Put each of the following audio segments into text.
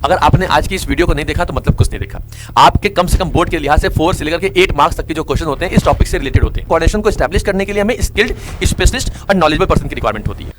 अगर आपने आज की इस वीडियो को नहीं देखा तो मतलब कुछ नहीं देखा। आपके कम से कम बोर्ड के लिहाज से 4 से लेकर के 8 मार्क्स तक के जो क्वेश्चन होते हैं इस टॉपिक से रिलेटेड होते हैं। कोऑर्डिनेशन को एस्टैब्लिश करने के लिए हमें स्किल्ड, स्पेशलिस्ट और नॉलेजेबल पर्सन की रिक्वायरमेंट होती है।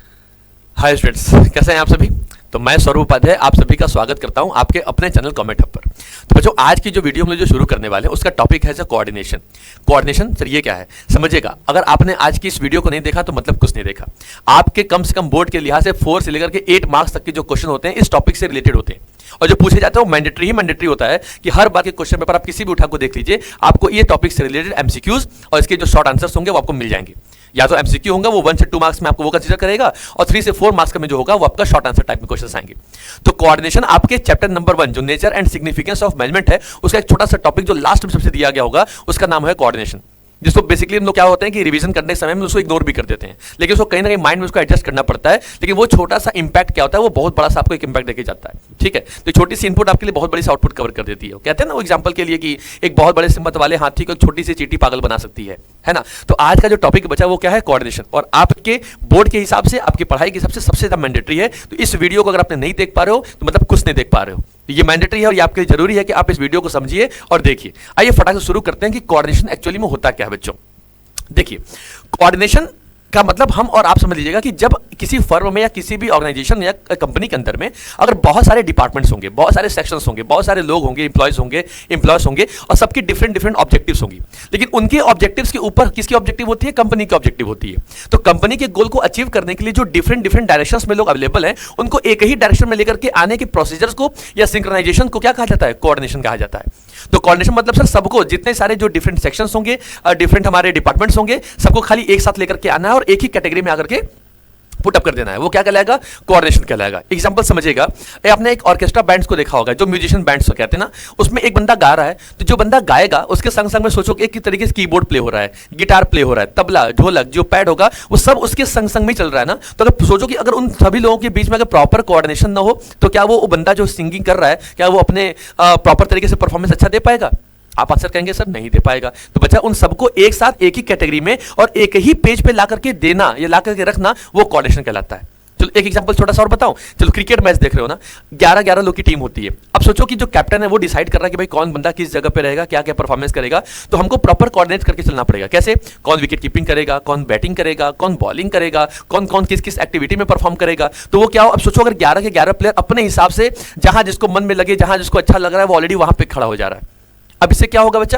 हाय स्टूडेंट्स, कैसे हैं आप सभी? तो मैं स्वरूप उपाध्याय आप सभी का स्वागत करता हूं आपके अपने चैनल कॉमेंट हब पर। तो बच्चों, आज की जो वीडियो हम लोग जो शुरू करने वाले हैं उसका टॉपिक है कोऑर्डिनेशन। कोऑर्डिनेशन सर ये क्या है समझिएगा। अगर आपने आज की इस वीडियो को नहीं देखा तो मतलब कुछ नहीं देखा। आपके कम से कम बोर्ड के लिहाज से 4 से लेकर के 8 मार्क्स तक के जो क्वेश्चन होते हैं इस टॉपिक से रिलेटेड होते हैं और जो पूछे जाते हैं वो मैंडेटरी होता है कि हर बार के क्वेश्चन पेपर आप किसी भी उठा को देख लीजिए, आपको ये टॉपिक से रिलेटेड एमसीक्यूज और इसके जो शॉर्ट आंसर्स होंगे वो आपको मिल जाएंगे। या तो एमसीक्यू होगा वो 1 से 2 मार्क्स में आपको वो कंसीडर करेगा और 3 से 4 मार्क्स में जो होगा वो आपका शॉर्ट आंसर टाइप में क्वेश्चन आएंगे। तो कोऑर्डिनेशन आपके चैप्टर नंबर 1 जो nature and significance of management है उसका एक छोटा सा टॉपिक जो लास्ट में सबसे दिया गया होगा उसका नाम है कोऑर्डिनेशन, जिसको बेसिकली हम लोग क्या होते हैं कि रिवीजन करने के समय में उसको इग्नोर भी कर देते हैं, लेकिन उसको कहीं ना कहीं माइंड में उसको एडजस्ट करना पड़ता है। लेकिन वो छोटा सा इंपैक्ट क्या होता है वो बहुत बड़ा सा आपको एक इंपैक्ट देके जाता है। ठीक है, तो छोटी सी इनपुट आपके लिए बहुत बड़ी सी आउटपुट कवर कर देती है। कहते हैं ना वो एग्जांपल के लिए कि एक बहुत बड़े हिम्मत वाले हाथी को एक छोटी सी चींटी पागल बना सकती है ना। तो आज का जो टॉपिक बचा वो क्या है? कोऑर्डिनेशन। और आपके बोर्ड के हिसाब से, आपकी पढ़ाई के हिसाब से सबसे ज्यादा मैंडेटरी है। तो इस वीडियो को अगर आपने नहीं देख पा रहे हो तो मतलब कुछ नहीं देख पा रहे हो। ये मैंडेटरी है और ये आपके लिए जरूरी है कि आप इस वीडियो को समझिए और देखिए। आइए फटाक से शुरू करते हैं कि कोऑर्डिनेशन एक्चुअली में होता क्या है बच्चों। देखिए, कोऑर्डिनेशन का मतलब हम और आप समझ लीजिएगा कि जब किसी फर्म में या किसी भी ऑर्गेनाइजेशन या कंपनी के अंदर में अगर बहुत सारे डिपार्टमेंट्स होंगे, बहुत सारे सेक्शंस होंगे, बहुत सारे लोग होंगे, एम्प्लॉयज होंगे और सबकी डिफरेंट ऑब्जेक्टिव्स होंगी, लेकिन उनके ऑब्जेक्टिव्स के ऊपर किसकी ऑब्जेक्टिव होती है? कंपनी की ऑब्जेक्टिव होती है। तो कंपनी के गोल को अचीव करने के लिए जो डिफरेंट डायरेक्शंस में लोग अवेलेबल हैं उनको एक ही डायरेक्शन में लेकर के आने के प्रोसीजर्स को या सिंक्रोनाइजेशन को क्या कहा जाता है? कोऑर्डिनेशन कहा जाता है। तो कोऑर्डिनेशन मतलब सर सबको, जितने सारे जो डिफरेंट सेक्शंस होंगे, डिफरेंट हमारे डिपार्टमेंट्स होंगे, सबको खाली एक साथ लेकर के आना है और एक ही कैटेगरी में आकर के पुट अप कर देना है। वो क्या कहलाएगा? कोऑर्डिनेशन कहलाएगा। एग्जांपल समझिएगा, आपने एक ऑर्केस्ट्रा बैंड्स को देखा होगा, जो म्यूजिशियन बैंड्स को कहते हैं ना, उसमें एक बंदा गा रहा है तो जो बंदा गाएगा उसके संग संग में सोचो एक तरीके से कीबोर्ड प्ले हो रहा है, गिटार प्ले हो रहा है, तबला, ढोलक, जो पैड होगा वो सब उसके संग संग में चल रहा है ना। तो अगर सोचो कि अगर उन सभी लोगों के बीच में अगर प्रॉपर कोऑर्डिनेशन ना हो तो क्या वो बंदा जो सिंगिंग कर रहा है क्या वो अपने प्रॉपर तरीके से परफॉर्मेंस अच्छा दे पाएगा? आप अक्सर कहेंगे सर नहीं दे पाएगा। तो बच्चा उन सबको एक साथ एक ही कैटेगरी में और एक ही पेज पे ला करके देना या ला करके रखना वो कोऑर्डिनेशन कहलाता है। चलो एक एग्जांपल छोटा सा और बताऊं। चलो क्रिकेट मैच देख रहे हो ना, 11 लोग की टीम होती है। अब सोचो कि जो कैप्टन है वो डिसाइड कर रहा है कि भाई कौन बंदा किस जगह पे रहेगा, क्या क्या परफॉर्मेंस करेगा। तो हमको प्रॉपर कोऑर्डिनेट करके चलना पड़ेगा। कैसे? कौन विकेट कीपिंग करेगा, कौन बैटिंग करेगा, कौन बॉलिंग करेगा, कौन कौन किस किस एक्टिविटी में परफॉर्म करेगा। तो वो क्या हो, अब सोचो अगर 11 के 11 प्लेयर अपने हिसाब से जहां जिसको मन में लगे, जहां जिसको अच्छा लग रहा है वो ऑलरेडी वहां पे खड़ा हो जा रहा है। अब इससे क्या होगा बच्चा?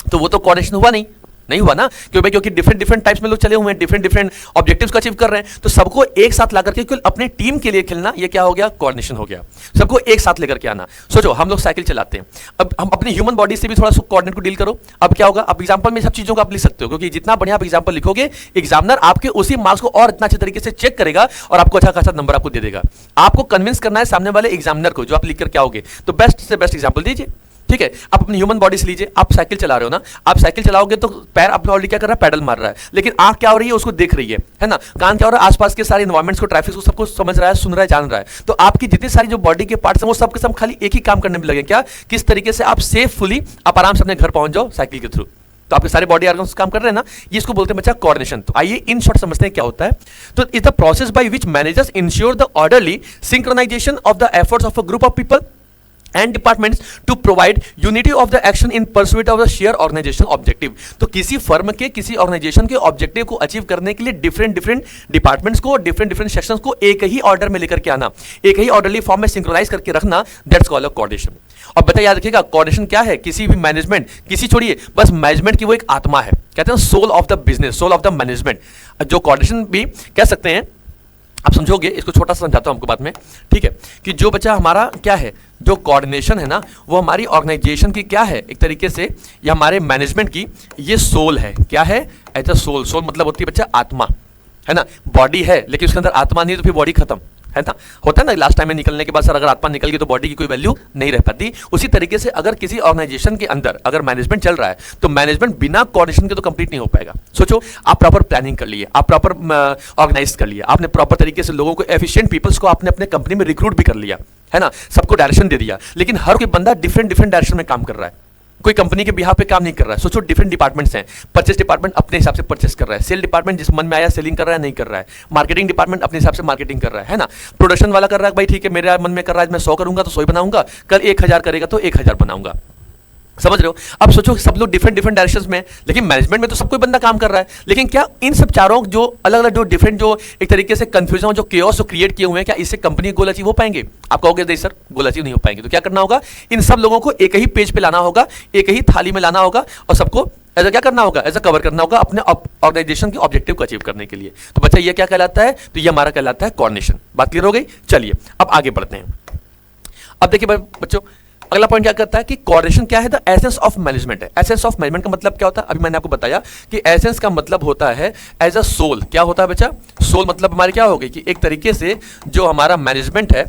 तो वो तो कोऑर्डिनेशन हुआ नहीं हुआ ना, क्योंकि डिफरेंट टाइप्स में लोग चले हुए हैं, डिफरेंट ऑब्जेक्टिव्स को अचीव कर रहे हैं। तो सबको एक साथ ला करके केवल अपने टीम के लिए खेलना, ये क्या हो गया? कोऑर्डिनेशन हो गया। सबको एक साथ लेकर के आना। सोचो हम लोग साइकिल चलाते हैं, अब हम अपनी ह्यूमन बॉडी से भी थोड़ा सा कोऑर्डिनेट को डील करो। अब क्या होगा? अब एग्जांपल में सब चीजों को आप लिख सकते हो, क्योंकि जितना बढ़िया आप एग्जांपल लिखोगे एग्जामिनर आपके उसी मार्क्स को और इतना अच्छे तरीके से चेक करेगा और आपको अच्छा खासा नंबर आपको दे देगा। आपको कन्विंस करना है सामने वाले एग्जामिनर को जो आप लिख करके आओगे, तो बेस्ट से बेस्ट एग्जाम्पल दीजिए। ठीक है, आप अपनी ह्यूमन बॉडी से लीजिए। आप साइकिल चला रहे हो ना, आप साइकिल चलाओगे तो पैर अपने ऑलरेडी क्या कर रहा है? पैडल मार रहा है, लेकिन आंख क्या हो रही है? उसको देख रही है ना। कान क्या हो रहा है? आसपास के सारे एनवायरमेंट्स को, ट्रैफिक को, सबको समझ रहा है, सुन रहा है, जान रहा है। तो आपकी जितनी सारी जो बॉडी के पार्ट्स हैं वो सब के सब खाली एक ही काम करने में लगे, क्या? किस तरीके से आप सेफुली आप आराम से अपने घर पहुंच जाओ साइकिल के थ्रू। तो आपके सारे बॉडी ऑर्गन्स काम कर रहे हैं ना, ये इसको बोलते हैं बच्चा कोऑर्डिनेशन। तो आइए इन शॉर्ट समझते हैं क्या होता है। तो is the process by which managers ensure the orderly synchronisation of the efforts of a group of people and departments to provide unity of the action in pursuit of the shared organizational objective। तो किसी firm के, किसी organisation के objective को achieve करने के लिए different departments को, डिफरेंट सेक्शंस को एक ही ऑर्डर में लेकर के आना, एक ही ऑर्डरली फॉर्म में सिंक्रोनाइज करके रखना, दैट्स कॉल्ड अ कोऑर्डिनेशन। और बता याद रखिएगा कोऑर्डिनेशन क्या है? किसी भी मैनेजमेंट, किसी छोड़िए, बस मैनेजमेंट की वो एक आत्मा है, कहते हैं soul of the business, soul of the management. जो कोऑर्डिनेशन भी कह सकते हैं, आप समझोगे, इसको छोटा सा समझाता हूं आपको बाद में। ठीक है, कि जो बच्चा हमारा क्या है, जो कोऑर्डिनेशन है ना, वो हमारी ऑर्गेनाइजेशन की क्या है एक तरीके से, या हमारे मैनेजमेंट की ये सोल है। क्या है? As a soul. सोल मतलब होती है बच्चा आत्मा, है ना। बॉडी है लेकिन उसके अंदर आत्मा नहीं तो फिर बॉडी खत्म, है ना। होता है ना लास्ट टाइम में निकलने के बाद सर अगर आत्मा निकल गई तो बॉडी की कोई वैल्यू नहीं रह पाती। उसी तरीके से अगर किसी ऑर्गेनाइजेशन के अंदर अगर मैनेजमेंट चल रहा है तो मैनेजमेंट बिना कोऑर्डिनेशन के तो कंप्लीट नहीं हो पाएगा। सोचो आप प्रॉपर प्लानिंग कर लिए, आप प्रॉपर ऑर्गेनाइज कर लिया, आपने प्रॉपर तरीके से लोगों को, एफिशिएंट पीपल्स को आपने अपने कंपनी में रिक्रूट भी कर लिया, है ना, सबको डायरेक्शन दे दिया, लेकिन हर कोई बंदा डिफरेंट डायरेक्शन में काम कर रहा है। कोई कंपनी के बिहाफ पे काम नहीं कर रहा है। सोचो डिफरेंट डिपार्टमेंट्स हैं, परचेस डिपार्टमेंट अपने हिसाब से परचेस कर रहा है, सेल डिपार्टमेंट जिस मन में आया सेलिंग कर रहा है नहीं कर रहा है, मार्केटिंग डिपार्टमेंट अपने हिसाब से मार्केटिंग कर रहा है ना, प्रोडक्शन वाला कर रहा है भाई ठीक है मेरे मन में कर रहा है मैं 100 करूंगा तो 100 ही बनाऊंगा, कल 1000 करेगा तो 1000 बनाऊंगा। समझ रहे हो? अब सोचो सब लोग डिफरेंट डिफरेंट डायरेक्शंस में, लेकिन मैनेजमेंट में तो सब कोई बंदा काम कर रहा है, लेकिन क्या इन सब चारों जो अलग अलग जो डिफरेंट जो एक तरीके से कंफ्यूजन जो केओस क्रिएट किए हुए हैं, क्या इससे कंपनी गोल अचीव हो पाएंगे? आप कहोगे नहीं सर गोल अचीव नहीं हो पाएंगे, तो क्या करना होगा? इन सब लोगों को एक ही पेज पे लाना होगा, एक ही थाली में लाना होगा और सबको ऐसा क्या करना होगा, ऐसा कवर करना होगा अपने ऑर्गेनाइजेशन के ऑब्जेक्टिव को अचीव करने के लिए। तो बच्चा ये क्या कहलाता है? तो ये हमारा कहलाता है कोऑर्डिनेशन। बात क्लियर हो गई? चलिए अब आगे बढ़ते हैं। अब देखिए बच्चों अगला पॉइंट क्या करता है कि कोऑर्डिनेशन क्या है? द एसेंस ऑफ मैनेजमेंट है। एसेंस ऑफ मैनेजमेंट का मतलब क्या होता है? अभी मैंने आपको बताया कि एसेंस का मतलब होता है एज अ सोल। क्या होता है बच्चा? सोल मतलब हमारी क्या होगी कि एक तरीके से जो हमारा मैनेजमेंट है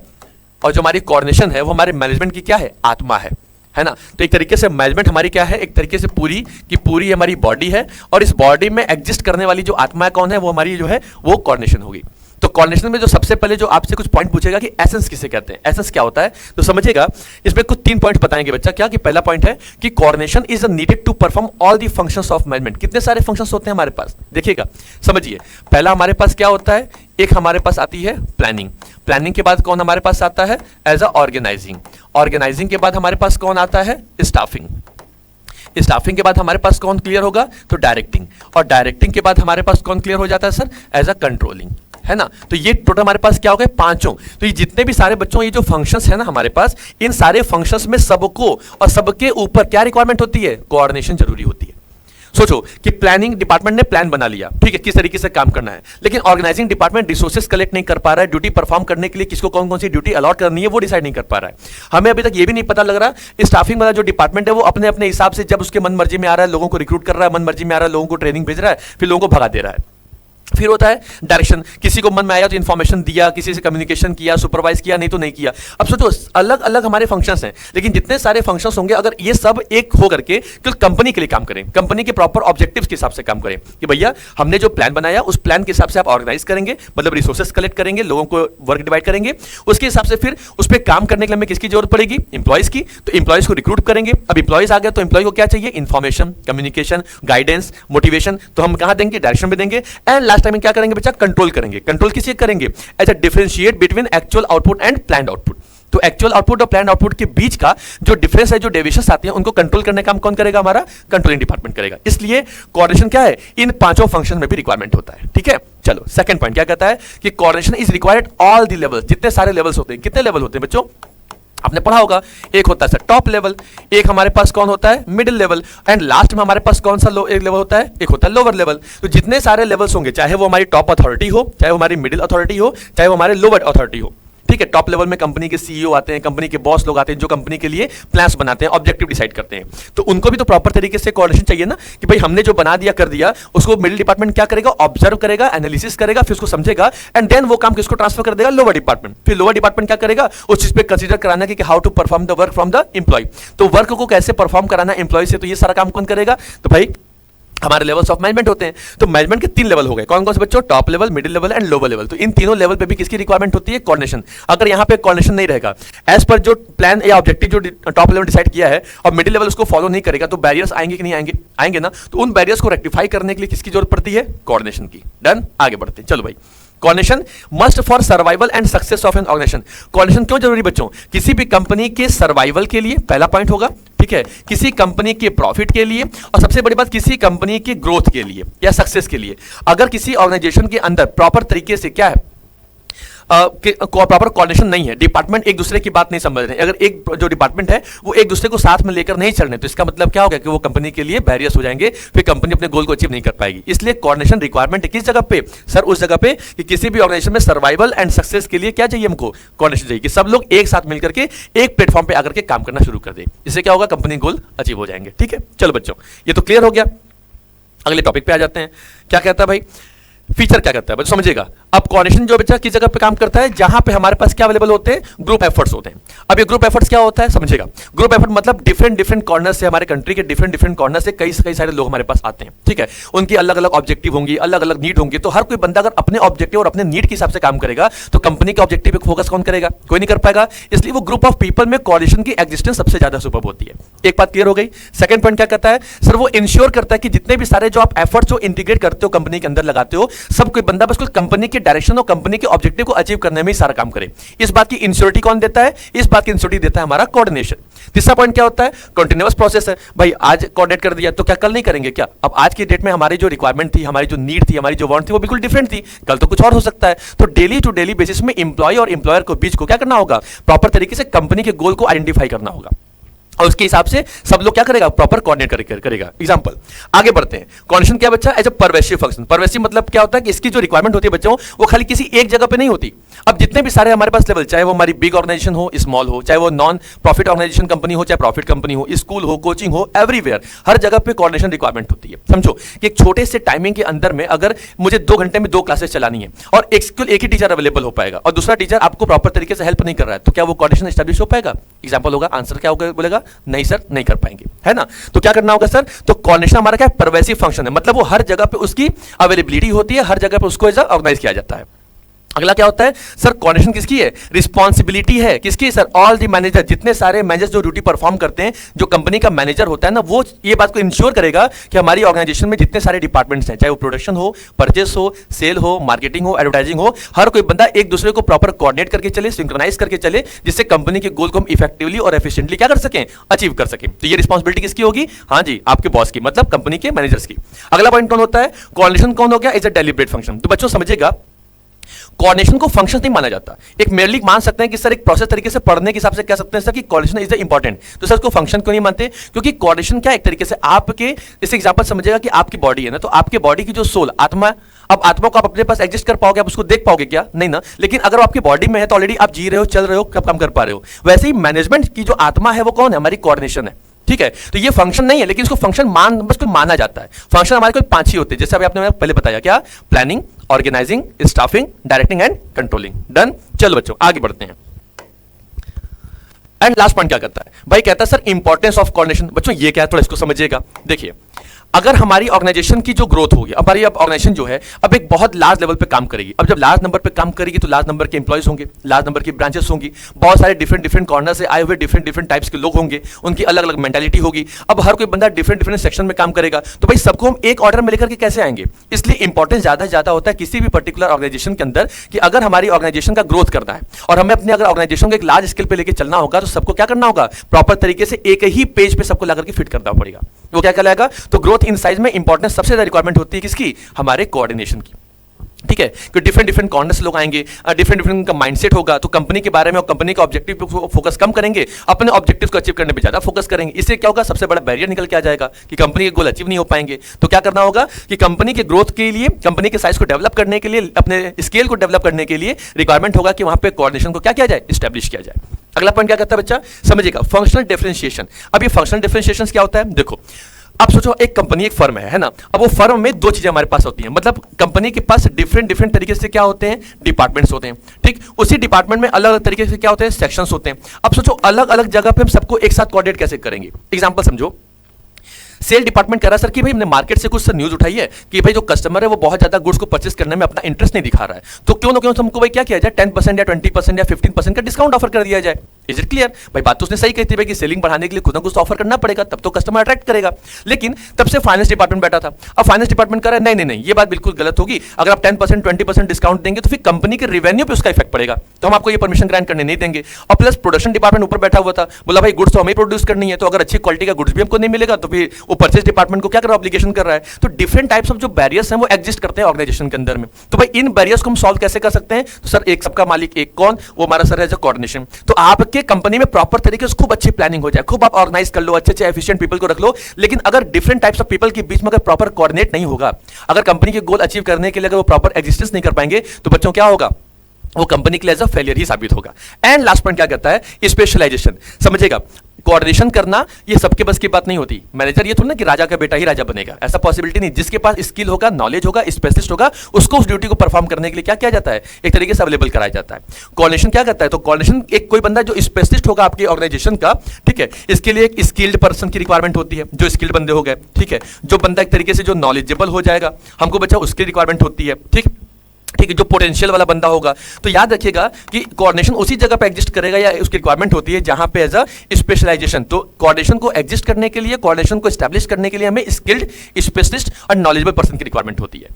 और जो हमारी कोऑर्डिनेशन है वो हमारे मैनेजमेंट की क्या है? आत्मा है ना। तो एक तरीके से मैनेजमेंट हमारी क्या है? एक तरीके से पूरी की पूरी हमारी बॉडी है और इस बॉडी में एग्जिस्ट करने वाली जो आत्मा कौन है? वो हमारी जो है वो कोऑर्डिनेशन होगी। तो कोऑर्डिनेशन में जो सबसे पहले जो आपसे कुछ पॉइंट पूछेगा कि एसेंस किसे कहते हैं, एसेंस क्या होता है, तो समझिएगा इसमें कुछ 3 पॉइंट बताएंगे बच्चा। क्या कि पहला पॉइंट है कि coordination is needed to perform all the functions of management. कितने सारे फंक्शंस होते हैं हमारे पास? देखिएगा समझिए, पहला हमारे पास क्या होता है? एक हमारे पास आती है प्लानिंग। प्लानिंग के बाद कौन हमारे पास आता है? As a organising. ऑर्गेनाइजिंग के बाद हमारे पास कौन आता है? स्टाफिंग। स्टाफिंग के बाद हमारे पास कौन क्लियर होगा? तो डायरेक्टिंग। और डायरेक्टिंग के बाद हमारे पास कौन क्लियर हो जाता है सर? एज अ कंट्रोलिंग, है ना। तो ये टोटल हमारे पास क्या हो गए? पांचों। तो ये जितने भी सारे बच्चों ये जो फंक्शंस है ना हमारे पास, इन सारे फंक्शंस में सबको और सबके ऊपर क्या रिक्वायरमेंट होती है? कोऑर्डिनेशन जरूरी होती है। सोचो कि प्लानिंग डिपार्टमेंट ने प्लान बना लिया, ठीक है, किस तरीके से काम करना है, लेकिन ऑर्गेनाइजिंग डिपार्टमेंट रिसोर्सेज कलेक्ट नहीं कर पा रहा है, ड्यूटी परफॉर्म करने के लिए किसको कौन कौन सी ड्यूटी अलॉट करनी है वो डिसाइड नहीं कर पा रहा है। हमें अभी तक ये भी नहीं पता लग रहा स्टाफिंग वाला जो डिपार्टमेंट है वो अपने अपने हिसाब से जब उसके मन मर्जी में आ रहा है लोगों को रिक्रूट कर रहा है, मन मर्जी में आ रहा है लोगों को ट्रेनिंग भेज रहा है, फिर लोगों को भगा दे रहा है। फिर होता है डायरेक्शन, किसी को मन में आया तो इन्फॉर्मेशन दिया, किसी से कम्युनिकेशन किया, सुपरवाइज किया, नहीं तो नहीं किया। अब सोचो अलग अलग हमारे फंक्शंस हैं, लेकिन जितने सारे फंक्शंस होंगे अगर ये सब एक हो करके तो कंपनी के लिए काम करें, कंपनी के प्रॉपर ऑब्जेक्टिव्स के हिसाब से काम करें कि भैया हमने जो प्लान बनाया उस प्लान के हिसाब से आप ऑर्गेनाइज करेंगे, मतलब रिसोर्सेज कलेक्ट करेंगे, लोगों को वर्क डिवाइड करेंगे, उसके हिसाब से फिर उस पर काम करने के लिए हमें किसकी जरूरत पड़ेगी? इंप्लॉइज की। तो इंप्लॉइज को रिक्रूट करेंगे। अब इंप्लॉइज आ गया तो इंप्लॉय को क्या चाहिए? Information, communication, guidance, motivation. तो हम कहां देंगे? डायरेक्शन में देंगे। एंड लास्ट टाइम क्या करेंगे बच्चा? कंट्रोल करेंगे। कंट्रोल किसे करेंगे? As a differentiate between actual output and planned output. तो एक्चुअल आउटपुट और प्लान्ड आउटपुट के बीच का जो डिफरेंस है, जो डेविएशंस आते हैं, उनको कंट्रोल करने का काम कौन करेगा? हमारा कंट्रोलिंग डिपार्टमेंट करेगा। इसलिए कोऑर्डिनेशन क्या है? इन पांचों फंक्शन में भी रिक्वायरमेंट होता है। ठीक है, चलो सेकंड पॉइंट क्या कहता है कि coordination is required all the levels. जितने सारे लेवल्स होते हैं, कितने लेवल होते हैं बच्चों? आपने पढ़ा होगा, एक होता है सर टॉप लेवल, एक हमारे पास कौन होता है? मिडिल लेवल, एंड लास्ट में हमारे पास कौन सा एक लेवल होता है? एक होता है लोअर लेवल। तो जितने सारे लेवल्स होंगे, चाहे वो हमारी टॉप अथॉरिटी हो, चाहे वो हमारी मिडिल अथॉरिटी हो, चाहे वो हमारे लोअर अथॉरिटी हो, ठीक है। टॉप लेवल में कंपनी के सीईओ आते हैं, कंपनी के बॉस लोग आते हैं जो कंपनी के लिए प्लान्स बनाते हैं, ऑब्जेक्टिव डिसाइड करते हैं। तो उनको भी तो प्रॉपर तरीके से कोऑर्डिनेशन चाहिए ना कि भाई हमने जो बना दिया कर दिया, उसको मिडिल डिपार्टमेंट क्या करेगा? ऑब्जर्व करेगा, एनालिसिस करेगा, फिर उसको समझेगा एंड देन वो काम किसको ट्रांसफर कर देगा? Lower department. फिर लोअर डिपार्टमेंट क्या करेगा? उस चीज पे कंसीडर कराना कि how to perform the work from the employ. तो वर्क को कैसे परफॉर्म कराना एम्प्लॉय से, तो ये सारा काम कौन करेगा? तो भाई हमारे लेवल्स ऑफ मैनेजमेंट होते हैं। तो मैनेजमेंट के 3 लेवल हो गए, कौन कौन से बच्चों? Top level, middle level and lower level. तो इन तीनों लेवल पे भी किसकी रिक्वायरमेंट होती है? कोऑर्डिनेशन। अगर यहाँ पे कोऑर्डिनेशन नहीं रहेगा, एज पर जो प्लान या ऑब्जेक्टिव जो टॉप लेवल डिसाइड किया है और मिडिल लेवल उसको फॉलो नहीं करेगा, तो बैरियर्स आएंगे कि नहीं आएंगे? आएंगे ना। तो उन बैरियर्स को रेक्टिफाई करने के लिए किसकी जरूरत पड़ती है? कोऑर्डिनेशन की। डन, आगे बढ़ते हैं। चलो भाई, coordination must for survival and success of an organisation. Coordination क्यों जरूरी बच्चों? किसी भी कंपनी के सर्वाइवल के लिए पहला पॉइंट होगा, ठीक है, किसी कंपनी के प्रॉफिट के लिए, और सबसे बड़ी बात किसी कंपनी के ग्रोथ के लिए या सक्सेस के लिए। अगर किसी ऑर्गेनाइजेशन के अंदर प्रॉपर तरीके से क्या है प्रॉपर कोऑर्डिनेशन नहीं है, डिपार्टमेंट एक दूसरे की बात नहीं समझ रहे, अगर एक जो डिपार्टमेंट है वो एक दूसरे को साथ में लेकर नहीं चल रहे, तो इसका मतलब क्या होगा कि वो कंपनी के लिए बैरियर्स हो जाएंगे, फिर कंपनी अपने गोल को अचीव नहीं कर पाएगी। इसलिए कोऑर्डिनेशन रिक्वायरमेंट है किस जगह पे सर? उस जगह पे कि किसी भी ऑर्गेनाइजेशन में सर्वाइवल एंड सक्सेस के लिए क्या चाहिए हमको? कोऑर्डिनेशन चाहिए कि सब लोग एक साथ मिलकर के एक प्लेटफॉर्म पे आकर के काम करना शुरू कर दे। इससे क्या होगा? कंपनी गोल अचीव हो जाएंगे। ठीक है, चलो बच्चों ये तो क्लियर हो गया। अगले टॉपिक पे आ जाते हैं। क्या कहता है भाई? फीचर क्या कहता है बच्चों? समझिएगा, अब कोऑर्डिनेशन जो बच्चा किस जगह पे काम करता है, जहां पे हमारे पास क्या अवेलेबल होते हैं, ग्रुप एफर्ट्स होते हैं। अब ये ग्रुप एफर्ट्स क्या होता है समझिएगा। ग्रुप एफर्ट मतलब डिफरेंट डिफरेंट कॉर्नर से, हमारे कंट्री के डिफरेंट डिफरेंट कॉर्नर से कई सारे लोग हमारे पास आते हैं, ठीक है। उनकी अलग अलग ऑब्जेक्टिव होंगी, अलग अलग नीड होंगी। तो हर कोई बंदा अगर अपने ऑब्जेक्टिव और अपने नीड के हिसाब से काम करेगा तो कंपनी के ऑब्जेक्टिव पे फोकस कौन करेगा, कोई नहीं कर पाएगा। इसलिए वो ग्रुप ऑफ पीपल में कोऑर्डिनेशन की एग्जिस्टेंस सबसे ज्यादा सुपर होती है। एक बात क्लियर हो गई। सेकंड पॉइंट क्या करता है सर, वो इंश्योर करता है कि जितने भी सारे जो आप एफर्ट्स जो इंटीग्रेट करते हो कंपनी के अंदर लगाते हो, सब कोई बंदा बस कंपनी के डायरेक्शन और कंपनी के ऑब्जेक्टिव को अचीव करने में ही सारा काम करे। इस बात की इंश्योरिटी कौन देता है, इस बात की इंश्योरिटी देता है हमारा कोऑर्डिनेशन। तीसरा पॉइंट क्या होता है, कंटीन्यूअस प्रोसेस है। भाई आज कोऑर्डिनेट कर दिया तो क्या कल नहीं करेंगे क्या? अब आज की डेट में हमारी जो रिक्वायरमेंट थी, हमारी जो नीड थी, हमारी जो वांट थी वो बिल्कुल डिफरेंट थी, कल तो कुछ और हो सकता है। तो डेली टू डेली बेसिस में इंप्लॉय और इंप्लॉयर को बीच को क्या करना होगा, प्रॉपर तरीके से कंपनी के गोल को आइडेंटिफाई करना होगा और उसके हिसाब से सब लोग क्या करेगा, प्रॉपर कोऑर्डिनेट करेगा। एग्जांपल आगे बढ़ते हैं। कोऑर्डिनेशन क्या बच्चा, as a pervasive function. Pervasive मतलब क्या होता है कि इसकी जो रिक्वायरमेंट होती है बच्चों, वो खाली किसी एक जगह पे नहीं होती। अब जितने भी सारे हमारे पास लेवल, चाहे वो हमारी बिग ऑर्गेनाइजेशन हो, स्मॉल हो, चाहे वो नॉन प्रॉफिट ऑर्गेनाइजेशन कंपनी हो, चाहे प्रॉफिट कंपनी हो, स्कूल हो, कोचिंग हो, एवरीवेयर हर जगह पे कोऑर्डिनेशन रिक्वायरमेंट होती है। समझो कि एक छोटे से टाइमिंग के अंदर में अगर मुझे 2 घंटे में 2 क्लासेस चलानी है और एक ही टीचर अवेलेबल हो पाएगा और दूसरा टीचर आपको प्रॉपर तरीके से हेल्प नहीं कर रहा है, तो क्या वो कोऑर्डिनेशन एस्टैब्लिश हो पाएगा? एग्जांपल होगा, आंसर क्या होगा, बोलेगा नहीं सर नहीं कर पाएंगे, है ना। तो क्या करना होगा सर, तो कोऑर्डिनेशन हमारा क्या है, परवेसिव फंक्शन है। मतलब वो हर जगह पे उसकी अवेलेबिलिटी होती है, हर जगह पे उसको ऑर्गेनाइज किया जाता है। अगला क्या होता है सर, कोऑर्डिनेशन किसकी है, रिस्पॉन्सिबिलिटी है। किसकी है सर, ऑल द मैनेजर, जितने सारे मैनेजर्स जो ड्यूटी परफॉर्म करते हैं, जो कंपनी का मैनेजर होता है ना, वो ये बात को इंश्योर करेगा कि हमारी ऑर्गेनाइजेशन में जितने सारे डिपार्टमेंट्स हैं, चाहे वो प्रोडक्शन हो, परचेस हो, सेल हो, मार्केटिंग हो, एडवर्टाइजिंग हो, हर कोई बंदा एक दूसरे को प्रॉपर कोऑर्डिनेट करके चले, सिंक्रोनाइज करके चले, जिससे कंपनी के गोल को हम इफेक्टिवली और एफिशिएंटली क्या कर सकें, अचीव कर सकें। तो ये रिस्पॉन्सिबिलिटी किसकी होगी, हाँ जी आपके बॉस की, मतलब कंपनी के मैनेजर्स की। अगला पॉइंट कौन होता है, कोऑर्डिनेशन कौन हो गया, इज अ डेलिब्रेट फंक्शन। तो बच्चों समझिएगा, कोऑर्डिनेशन को फंक्शन नहीं माना जाता। एक मेरली मान सकते हैं कि सर एक प्रोसेस तरीके से पढ़ने के हिसाब से कह सकते हैं सर कि कोऑर्डिनेशन इज इंपॉर्टेंट, तो सर उसको फंक्शन क्यों नहीं मानते? क्योंकि कोऑर्डिनेशन क्या एक तरीके से आपके, जैसे एग्जांपल समझिएगा कि आपकी बॉडी है ना, तो आपके बॉडी की जो सोल, आत्मा, अब आत्मा को आप अपने पास एडजस्ट कर पाओगे, आप उसको देख पाओगे क्या? नहीं ना। लेकिन अगर आपकी बॉडी में है तो ऑलरेडी आप जी रहे हो, चल रहे हो, कब काम कर पा रहे हो। वैसे ही मैनेजमेंट की जो आत्मा है वो कौन है, हमारी कोऑर्डिनेशन है, ठीक है। तो ये फंक्शन नहीं है, लेकिन इसको फंक्शन बस कोई माना जाता है। फंक्शन हमारे को 5 ही होते हैं, जैसे अभी आपने पहले बताया, क्या, planning, organising, staffing, directing and controlling. Done. चलो बच्चों आगे बढ़ते हैं। एंड लास्ट पॉइंट क्या करता है भाई, कहता है सर इंपॉर्टेंस ऑफ कोऑर्डिनेशन। बच्चों ये क्या है, थोड़ा इसको समझिएगा। देखिए, अगर हमारी ऑर्गेनाइजेशन की जो ग्रोथ होगी, अब हमारी ऑर्गेनाइजेशन जो है अब एक बहुत लार्ज लेवल पे काम करेगी। अब जब लार्ज नंबर पे काम करेगी तो लार्ज नंबर के एम्प्लॉयज होंगे, लार्ज नंबर की ब्रांचेस होंगी, बहुत सारे डिफरेंट डिफरेंट कॉर्नर से आए हुए डिफरेंट डिफरेंट टाइप्स के लोग होंगे, उनकी अलग अलग मेंटालिटी होगी। अब हर कोई बंदा डिफरेंट डिफरेंट सेक्शन में काम करेगा, तो भाई सबको हम एक ऑर्डर में लेकर के कैसे आएंगे? इसलिए इंपॉर्टेंस ज्यादा से ज्यादा होता है किसी भी पर्टिकुलर ऑर्गेनाइजेशन के अंदर कि अगर हमारी ऑर्गेनाइजेशन का ग्रोथ करना है और हमें अपने अगर ऑर्गेनाइजेशन को एक लार्ज स्केल पे लेकर चलना होगा, तो सबको क्या करना होगा, प्रॉपर तरीके से एक ही पेज पे सबको लाकर के फिट करना पड़ेगा। वो क्या कहलाएगा, तो ग्रोथ इन साइज में इंपॉर्टेंस सबसे ज्यादा रिक्वायरमेंट होती है किसकी, हमारे कोऑर्डिनेशन की, ठीक है। कि डिफरेंट डिफरेंट कॉर्नर से लोग आएंगे, डिफरेंट डिफरेंट का माइंडसेट होगा, तो कंपनी के बारे में और कंपनी के ऑब्जेक्टिव पे फोकस कम करेंगे, अपने ऑब्जेक्टिव को अचीव करने पे ज्यादा फोकस करेंगे। इससे क्या होगा, सबसे बड़ा बैरियर निकल के आ जाएगा कि कंपनी के गोल अचीव नहीं हो पाएंगे। तो क्या करना होगा कि कंपनी के ग्रोथ के लिए, कंपनी के साइज को डेवलप करने के लिए, अपने स्केल को डेवलप करने के लिए रिक्वायरमेंट होगा कि वहां पे कोऑर्डिनेशन को क्या किया जाए, स्टैब्लिश किया जाए। अगला पॉइंट क्या कहता है बच्चा, समझिएगा, फंक्शनल डिफरेंशिएशन। अब ये फंक्शनल डिफरेंशिएशन क्या होता है, देखो आप सोचो एक कंपनी, एक फर्म है ना। अब वो फर्म में 2 चीजें हमारे पास होती हैं, मतलब कंपनी के पास डिफरेंट डिफरेंट तरीके से क्या होते हैं, डिपार्टमेंट्स होते हैं, ठीक। उसी डिपार्टमेंट में अलग अलग तरीके से क्या होते हैं, सेक्शंस होते हैं। अब सोचो अलग अलग जगह पे हम सबको एक साथ कोऑर्डिनेट कैसे करेंगे। एग्जांपल समझो, सेल डिपार्टमेंट कह रहा है सर कि भाई हमने मार्केट से कुछ न्यूज उठाई है कि भाई जो कस्टमर है वो बहुत ज्यादा गुड्स को परचेस करने में अपना इंटरेस्ट नहीं दिखा रहा है, तो क्यों ना क्यों हमको भाई क्या किया जाए, 10% या 20% या 15% का डिस्काउंट ऑफर कर दिया जाए। इज इट क्लियर भाई, बात तो उसने सही कही थी भाई कि सेलिंग बढ़ाने के लिए खुद ना कुछ ऑफर करना पड़ेगा, तब तो कस्टमर अट्रैक्ट करेगा। लेकिन तब से फाइनेंस डिपार्टमेंट बैठा था, अब फाइनेंस डिपार्टमेंट कह रहा है नहीं नहीं नहीं, ये बात बिल्कुल गलत होगी, अगर आप 10% 20% डिस्काउंट देंगे तो फिर कंपनी के रेवेन्यू पे उसका इफेक्ट पड़ेगा, तो हम आपको ये परमिशन ग्रांट करने नहीं देंगे। और प्लस प्रोडक्शन डिपार्टमेंट ऊपर बैठा हुआ था, बोला भाई गुड्स तो हमें प्रोड्यूस करनी है, तो अगर अच्छी क्वालिटी का गुड्स भी हमको नहीं मिलेगा तो फिर वो परचेज डिपार्टमेंट को क्या कर रहा है, ऑब्लिगेशन कर रहा है। तो डिफरेंट टाइप्स ऑफ जो बैरियर्स हैं वो एग्जिस्ट करते हैं ऑर्गेनाइजेशन के अंदर में। तो भाई इन बैरियर्स को हम सॉल्व कैसे कर सकते हैं, तो सर एक सबका मालिक एक कौन, वो हमारा सर है जो कोऑर्डिनेशन। तो आपके कंपनी में प्रॉपर तरीके से खूब अच्छी प्लानिंग हो जाए, खूब आप ऑर्गेनाइज कर लो, अच्छे अच्छे एफिशिएंट पीपल को रख लो, लेकिन अगर डिफरेंट टाइप्स ऑफ पीपल के बीच में अगर प्रॉपर कोऑर्डिनेट नहीं होगा, अगर कंपनी के गोल अचीव करने के लिए अगर वो प्रॉपर एग्जिस्टेंस नहीं कर पाएंगे, तो बच्चों क्या होगा, वो कंपनी के लिए एज अ फेलियर ही साबित होगा। एंड लास्ट पॉइंट क्या कहता है, स्पेशलाइजेशन। समझिएगा, कोऑर्डिनेशन करना ये सबके बस की बात नहीं होती। मैनेजर ये थोड़ा ना कि राजा का बेटा ही राजा बनेगा, ऐसा पॉसिबिलिटी नहीं। जिसके पास स्किल होगा, नॉलेज होगा, स्पेशलिस्ट होगा, उसको उस ड्यूटी को परफॉर्म करने के लिए क्या किया जाता है, एक तरीके से अवेलेबल कराया जाता है। कोऑर्डिनेशन क्या करता है, तो कोऑर्डिनेशन एक कोई बंदा जो स्पेशलिस्ट होगा आपकी ऑर्गेनाइजेशन का, ठीक है, इसके लिए एक स्किल्ड पर्सन की रिक्वायरमेंट होती है, जो स्किल्ड बंदे हो गए, ठीक है, जो बंदा एक तरीके से जो नॉलेजेबल हो जाएगा, हमको बच्चा उसकी रिक्वायरमेंट होती है, ठीक है, जो पोटेंशियल वाला बंदा होगा। तो याद रखिएगा कि कोऑर्डिनेशन उसी जगह पे एग्जिस्ट करेगा या उसकी रिक्वायरमेंट होती है जहां पे एज अ स्पेशलाइजेशन। तो कोऑर्डिनेशन को एग्जिस्ट करने के लिए, कोऑर्डिनेशन को एस्टैब्लिश करने के लिए हमें स्किल्ड, स्पेशलिस्ट और नॉलेजेबल पर्सन की रिक्वायरमेंट होती है।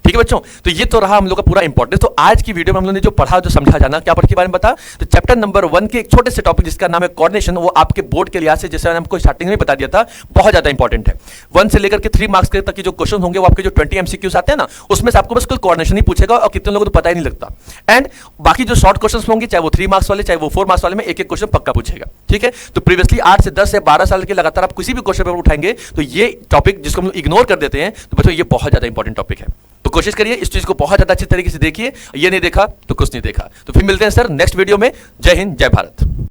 ठीक है बच्चों, तो ये तो रहा हम लोग का पूरा इंपॉर्टेंस। तो आज की वीडियो में हम लोगों ने जो पढ़ा, जो समझा जाना, क्या पढ़ के बारे में बता, तो चैप्टर नंबर 1 के एक छोटे से टॉपिक जिसका नाम है कोऑर्डिनेशन, वो आपके बोर्ड के लिहाज से, जैसे मैंने आपको स्टार्टिंग में बता दिया था, बहुत ज्यादा इंपॉर्टेंट है। 1 से लेकर के 3 मार्क्स तक के जो क्वेश्चन होंगे, वो आपके जो 20 MCQs आते हैं ना, उसमें से आपको बस कोई कोऑर्डिनेशन ही पूछेगा और कितने लोगों को तो पता ही नहीं लगता। एंड बाकी जो शॉर्ट क्वेश्चन होंगे, चाहे वो 3 मार्क्स वाले, चाहे वो 4 मार्क्स वाले, में एक एक क्वेश्चन पक्का पूछेगा। ठीक है, तो प्रीवियसली 8 से 10 से 12 साल के लगातार आप किसी भी क्वेश्चन पेपर उठाएंगे तो ये टॉपिक जिसको हम लोग इग्नोर कर देते हैं, तो बच्चों ये बहुत ज्यादा इंपॉर्टेंट टॉपिक है। तो कोशिश करिए इस चीज को बहुत ज्यादा अच्छी तरीके से देखिए। ये नहीं देखा तो कुछ नहीं देखा। तो फिर मिलते हैं सर नेक्स्ट वीडियो में। जय हिंद, जय भारत।